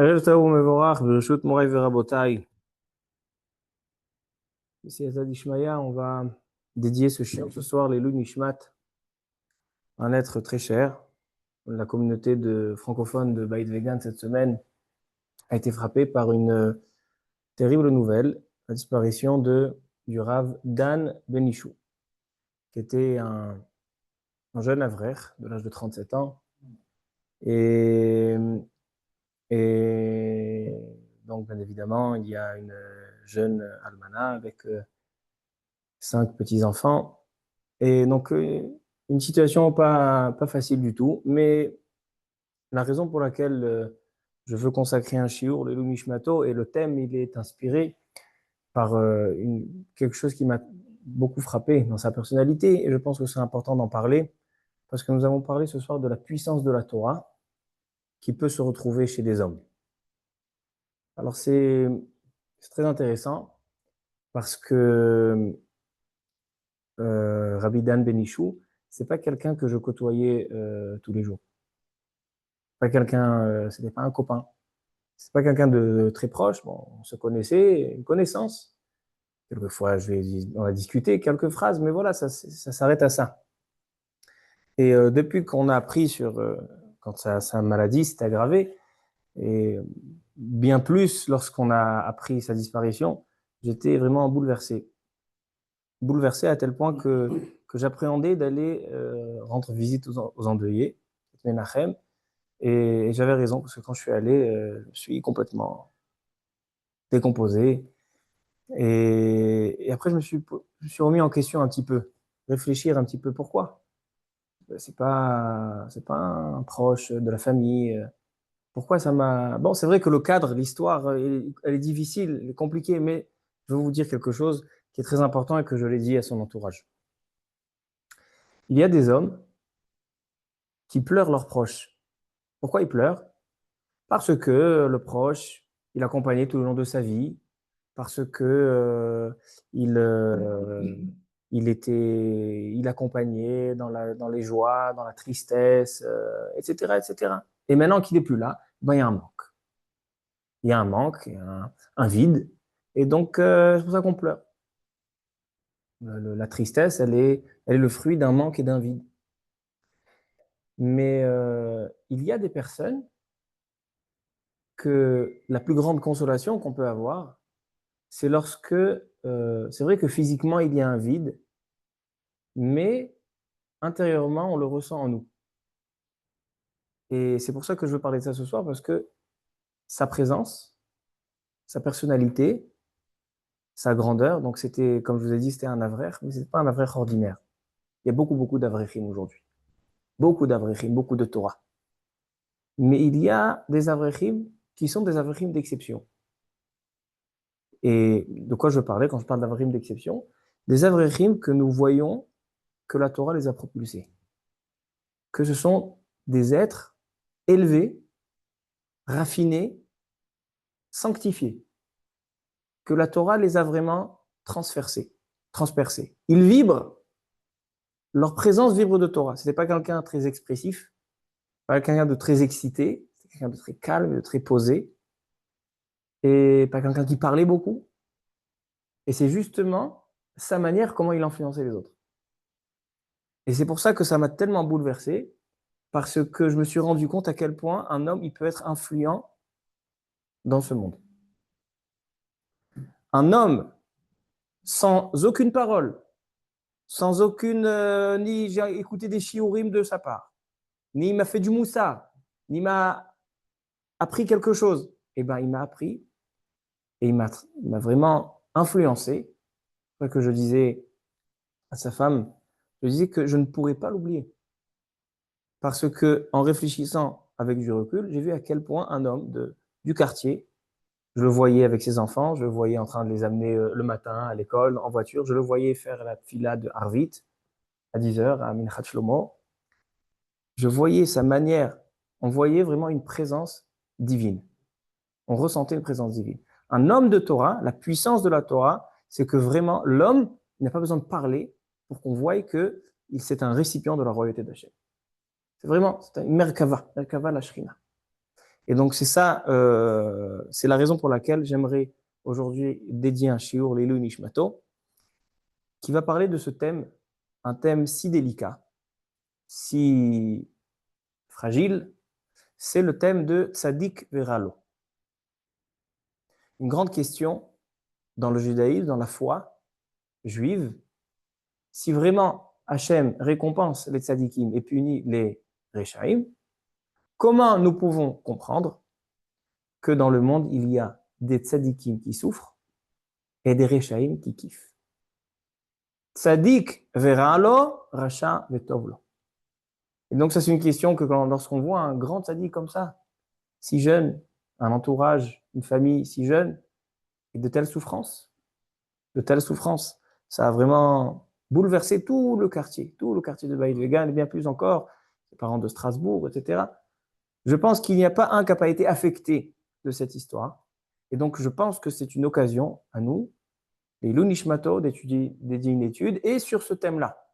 ערב טוב ומבורך, ברשות מוריי ורבותיי. B'siyata d'Ishmaya, on va dédier ce soir les Loup Nishmat, un être très cher. La communauté de francophones de Beit Vegan cette semaine a été frappée par une terrible nouvelle, la disparition du Rav Dan Benichou, qui était un jeune avrer de l'âge de 37 ans. Et, et donc, bien évidemment, il y a une jeune almana avec 5 petits-enfants. Et donc, une situation pas facile du tout. Mais la raison pour laquelle je veux consacrer un shiur, le Mishmato, et le thème, il est inspiré par quelque chose qui m'a beaucoup frappé dans sa personnalité. Et je pense que c'est important d'en parler, parce que nous avons parlé ce soir de la puissance de la Torah qui peut se retrouver chez des hommes. Alors, c'est très intéressant, parce que Rabbi Dan Benichou, c'est pas quelqu'un que je côtoyais tous les jours. C'était pas un copain. C'est pas quelqu'un de très proche. Bon, on se connaissait, une connaissance. Quelquefois, on a discuté quelques phrases, mais voilà, ça s'arrête à ça. Et depuis qu'on a appris quand sa maladie s'est aggravée, et bien plus lorsqu'on a appris sa disparition, j'étais vraiment bouleversé. Bouleversé à tel point que j'appréhendais d'aller rendre visite aux endeuillés, Menachem. Et j'avais raison, parce que quand je suis allé, je me suis complètement décomposé. Et après, je me suis remis en question un petit peu, réfléchir un petit peu pourquoi. C'est pas un proche de la famille. Pourquoi ça m'a. Bon, c'est vrai que le cadre, l'histoire, elle est difficile, elle est compliquée, mais je vais vous dire quelque chose qui est très important et que je l'ai dit à son entourage. Il y a des hommes qui pleurent leurs proches. Pourquoi ils pleurent? Parce que le proche, il accompagnait tout le long de sa vie, parce que il, euh, il accompagnait dans les joies, dans la tristesse, etc., etc. Et maintenant qu'il n'est plus là, ben, il y a un manque. Il y a un manque, il y a un vide. Et donc, c'est pour ça qu'on pleure. La tristesse, elle est le fruit d'un manque et d'un vide. Mais il y a des personnes que la plus grande consolation qu'on peut avoir, c'est lorsque, c'est vrai que physiquement, il y a un vide, mais intérieurement, on le ressent en nous. Et c'est pour ça que je veux parler de ça ce soir, parce que sa présence, sa personnalité, sa grandeur, donc c'était, comme je vous ai dit, c'était un avraire, mais ce n'est pas un avraire ordinaire. Il y a beaucoup d'avrechim aujourd'hui. Beaucoup d'avrechim, beaucoup de Torah. Mais il y a des avrechim qui sont des avrechim d'exception. Et de quoi je parlais quand je parle d'avrechim d'exception? Des avrechim que nous voyons que la Torah les a propulsés. Que ce sont des êtres élevés, raffinés, sanctifiés. Que la Torah les a vraiment transpercés. Ils vibrent, leur présence vibre de Torah. Ce n'est pas quelqu'un de très expressif, pas quelqu'un de très excité, c'est quelqu'un de très calme, de très posé, et pas quelqu'un qui parlait beaucoup. Et c'est justement sa manière, comment il influençait les autres. Et c'est pour ça que ça m'a tellement bouleversé, parce que je me suis rendu compte à quel point un homme, il peut être influent dans ce monde. Un homme sans aucune parole, sans aucune, ni j'ai écouté des shiurim de sa part, ni il m'a fait du moussa, ni il m'a appris quelque chose. Eh bien, il m'a appris et il m'a vraiment influencé. C'est que je disais à sa femme, je disais que je ne pourrais pas l'oublier. Parce que en réfléchissant avec du recul, j'ai vu à quel point un homme du quartier, je le voyais avec ses enfants, je le voyais en train de les amener le matin à l'école, en voiture, je le voyais faire la fila de Harvit à 10 heures à Minchat Shlomo. Je voyais sa manière, on voyait vraiment une présence divine. On ressentait une présence divine. Un homme de Torah, la puissance de la Torah, c'est que vraiment l'homme n'a pas besoin de parler pour qu'on voie que c'est un récipient de la royauté d'Hachem. C'est une Merkava la Shrina. Et donc, c'est ça, c'est la raison pour laquelle j'aimerais aujourd'hui dédier un shiur, l'Ilui Nishmato, qui va parler de ce thème, un thème si délicat, si fragile, c'est le thème de Tzadik Veralo. Une grande question dans le judaïsme, dans la foi juive, si vraiment Hachem récompense les tzadikim et punit les rechaim, comment nous pouvons comprendre que dans le monde, il y a des tzadikim qui souffrent et des rechaim qui kiffent? Tzadik veralo, racha vetovlo. Et donc, ça, c'est une question que lorsqu'on voit un grand tzadik comme ça, si jeune, un entourage, une famille si jeune, et de telles souffrances, ça a vraiment bouleversé tout le quartier de Beit-Vegan, et bien plus encore, les parents de Strasbourg, etc. Je pense qu'il n'y a pas un qui n'a pas été affecté de cette histoire. Et donc, je pense que c'est une occasion à nous, les Lunishmato, d'étudier une étude, et sur ce thème-là.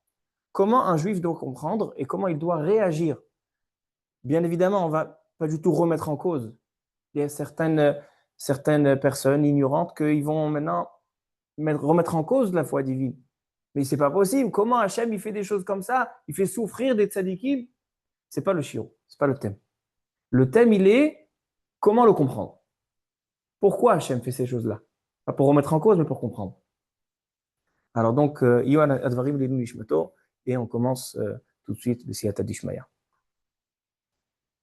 Comment un juif doit comprendre et comment il doit réagir. Bien évidemment, on ne va pas du tout remettre en cause. Il y a certaines personnes ignorantes qui vont maintenant remettre en cause la foi divine. Mais c'est pas possible. Comment Hachem il fait des choses comme ça? Il fait souffrir des tzadikim? C'est pas le shiur, c'est pas le thème. Le thème, il est comment le comprendre. Pourquoi Hachem fait ces choses-là? Pas pour remettre en cause, mais pour comprendre. Alors donc, Yohan Advarim Lenu Nishmato, et on commence tout de suite le Siyata Dishmaya.